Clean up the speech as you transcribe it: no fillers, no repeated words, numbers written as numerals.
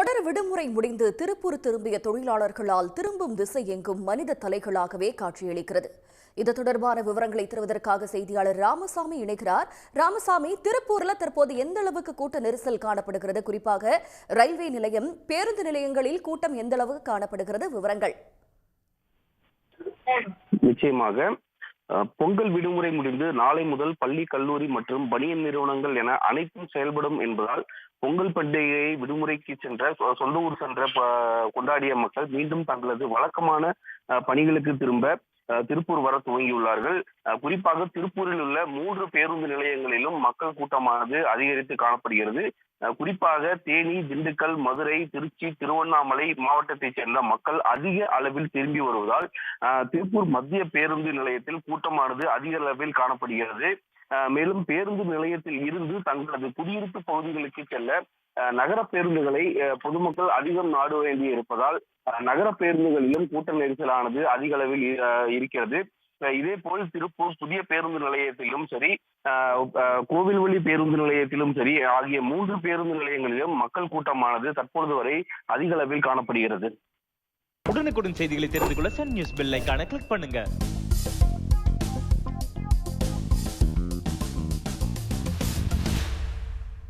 தொடர் விடுமுறை முடிந்து திருப்பூர் திரும்பிய தொழிலாளர்களால் திரும்பும் திசை எங்கும் மனித தலைகளாகவே காட்சியளிக்கிறது. இது தொடர்பான விவரங்களை தருவதற்காக செய்தியாளர் ராமசாமி இணைகிறார். ராமசாமி, திருப்பூர்ல தற்போது எந்த அளவுக்கு கூட்ட நெரிசல் காணப்படுகிறது? குறிப்பாக ரயில்வே நிலையம், பேருந்து நிலையங்களில் கூட்டம் எந்த அளவுக்கு காணப்படுகிறது? விவரங்கள். நிச்சயமாக பொங்கல் விடுமுறை முடிந்து நாளை முதல் பள்ளி, கல்லூரி மற்றும் பனியன் நிறுவனங்கள் என அனைத்தும் செயல்படும் என்பதால் பொங்கல் பண்டிகையை விடுமுறைக்கு சென்ற சொந்த ஊர் சென்ற கொண்டாடிய மக்கள் மீண்டும் தங்களது வழக்கமான பணிகளுக்கு திரும்ப திருப்பூர் வர துவங்கியுள்ளார்கள். குறிப்பாக திருப்பூரில் உள்ள 3 பேருந்து நிலையங்களிலும் மக்கள் கூட்டமானது அதிகரித்து காணப்படுகிறது. குறிப்பாக தேனி, திண்டுக்கல், மதுரை, திருச்சி, திருவண்ணாமலை மாவட்டத்தைச் சேர்ந்த மக்கள் அதிக அளவில் திரும்பி வருவதால் திருப்பூர் மத்திய பேருந்து நிலையத்தில் கூட்டமானது அதிக அளவில் காணப்படுகிறது. மேலும் பேருந்து நிலையத்தில் இருந்து தங்களது குடியிருப்பு பகுதிகளுக்கு செல்ல நகர பேருந்துகளை பொதுமக்கள் அதிகம் நாட வேண்டி இருப்பதால் நகர பேருந்துகளிலும் கூட்ட நெரிசலானது அதிக அளவில் இருக்கிறது. இதே போல் திருப்பூர் புதிய பேருந்து நிலையத்திலும் சரி, கோவில்வழி பேருந்து நிலையத்திலும் சரி ஆகிய 3 பேருந்து நிலையங்களிலும் மக்கள் கூட்டமானது தற்பொழுது வரை அதிக அளவில் காணப்படுகிறது. உடனுக்குடன் செய்திகளை தெரிந்து கொள்ள சன் நியூஸ் பெல் ஐகானை கிளிக் பண்ணுங்க.